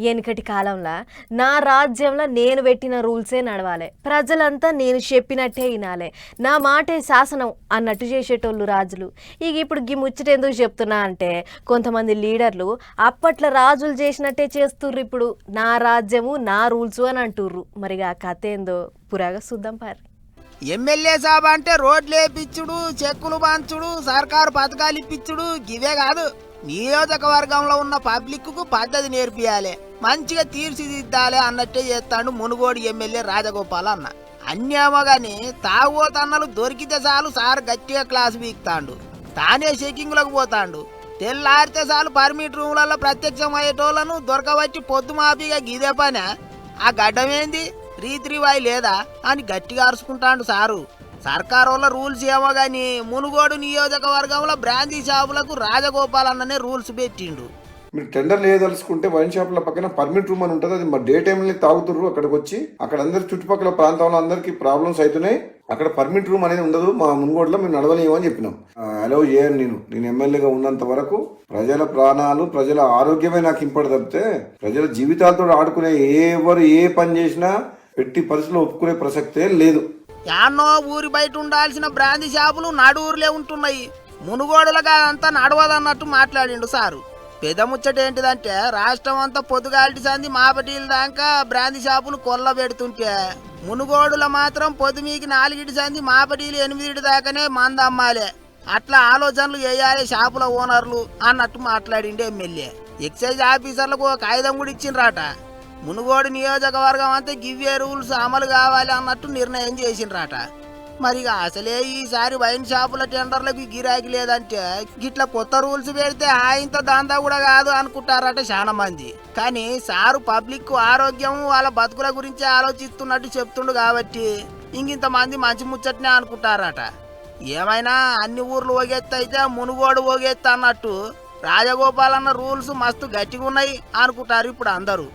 వెనుకటి కాలంలో నా రాజ్యంలో నేను పెట్టిన రూల్సే నడవాలి, ప్రజలంతా నేను చెప్పినట్టే వినాలి, నా మాటే శాసనం అన్నట్టు చేసేటోళ్ళు రాజులు. ఇక ఇప్పుడు గీ ముచ్చట ఎందుకు చెప్తున్నా అంటే కొంతమంది లీడర్లు అప్పట్లో రాజులు చేసినట్టే చేస్తుర్రు, ఇప్పుడు నా రాజ్యము నా రూల్స్ అని అంటుర్రు. మరిగా కథ ఏందో పురాగా చూద్దాం పారి. ఎమ్మెల్యే సాబ్ అంటే రోడ్లు వేపించుడు, చెక్కులు పంచుడు, సర్కారు పథకాలు ఇప్పించుడు గివే కాదు, నియోజకవర్గంలో ఉన్న పబ్లిక్ కు పద్ధతి నేర్పియాలి, మంచిగా తీర్చిదిద్దాలి అన్నట్టే చేస్తాడు మునుగోడు ఎమ్మెల్యే రాజగోపాల్ అన్న. అన్నేమో గాని తాగుతన్నలు దొరికితే చాలు సార్ గట్టిగా క్లాస్ వీక్తాండు, తానే చెకింగ్లకు పోతాండు. తెల్లారితే చాలు పర్మిట్ రూములలో ప్రత్యక్షం అయ్యేటోళ్లను దొరకబట్టి పొద్దు మాపిగా గిదే పనే. ఆ గడ్డమేంది రీతిరివాయి లేదా అని గట్టిగా అరుచుకుంటాడు సారు. సర్కారోళ్ళ రూల్స్ ఏమో గాని మునుగోడు నియోజకవర్గంలో బ్రాందీ షాపులకు రాజగోపాల్ అన్ననే రూల్స్ పెట్టిండు. మీరు టెండర్లు ఏదలుచుకుంటే వైన్ షాపుల పక్కన పర్మిట్ రూమ్ అని ఉంటుంది, అది మరి డే టైంలో తాగుతుర్రు. అక్కడికి వచ్చి అక్కడ అందరు చుట్టుపక్కల ప్రాంతంలో అందరికి ప్రాబ్లమ్స్ అవుతున్నాయి, అక్కడ పర్మిట్ రూమ్ అనేది ఉండదు, మా మునుగోడులో మేము నడవలేము అని చెప్పినాం. అలో చేయను, నేను ఎమ్మెల్యేగా ఉన్నంత వరకు ప్రజల ప్రాణాలు ప్రజల ఆరోగ్యమే నాకు ఇంపడి తప్పితే ప్రజల జీవితాలతో ఆడుకునే ఎవరు ఏ పని చేసినా పెట్టి పరిస్థితుల్లో ఒప్పుకునే ప్రసక్తే లేదు. యాన్నో ఊరి బయట ఉండాల్సిన బ్రాందీ షాపులు నడువురులే ఉంటున్నాయి, మునుగోడులుగా అంతా నడవదన్నట్టు మాట్లాడిండు సారు. పెద్ద ముచ్చట ఏంటిదంటే రాష్ట్రం అంతా పొద్దుగాల్టి సంది మాపటీల దాకా బ్రాందీ షాపులు కొల్ల పెడుతుంటే మునుగోడులో మాత్రం పొద్దుమీకి 4 సంది మాపటీలు 8 దాకానే మంద అమ్మాలే. అట్లా ఆలోచనలు చేయాలి షాపుల ఓనర్లు అన్నట్టు మాట్లాడిండే ఎమ్మెల్యే. ఎక్సైజ్ ఆఫీసర్లకు ఒక కాగితం కూడా ఇచ్చిండ్రాట, మునుగోడు నియోజకవర్గం అంతా గివ్వే రూల్స్ అమలు కావాలి అన్నట్టు నిర్ణయం చేసిండ్రాట. మరి అసలే ఈసారి వైన్ షాపుల టెండర్లకు గిరాకీ లేదంటే గిట్లా కొత్త రూల్స్ పెడితే ఇంత దందా కూడా కాదు అనుకుంటారట చాలా మంది. కానీ సారు పబ్లిక్ ఆరోగ్యం వాళ్ళ బతుకుల గురించి ఆలోచిస్తున్నట్టు చెప్తుండు కాబట్టి ఇంకింతమంది మంచి ముచ్చట్నే అనుకుంటారట. ఏమైనా అన్ని ఊర్లు ఓగెత్త అయితే మునుగోడు ఓగెత్త అన్నట్టు రాజగోపాల్ అన్న రూల్స్ మస్తు గట్టిగా ఉన్నాయి అనుకుంటారు ఇప్పుడు అందరూ.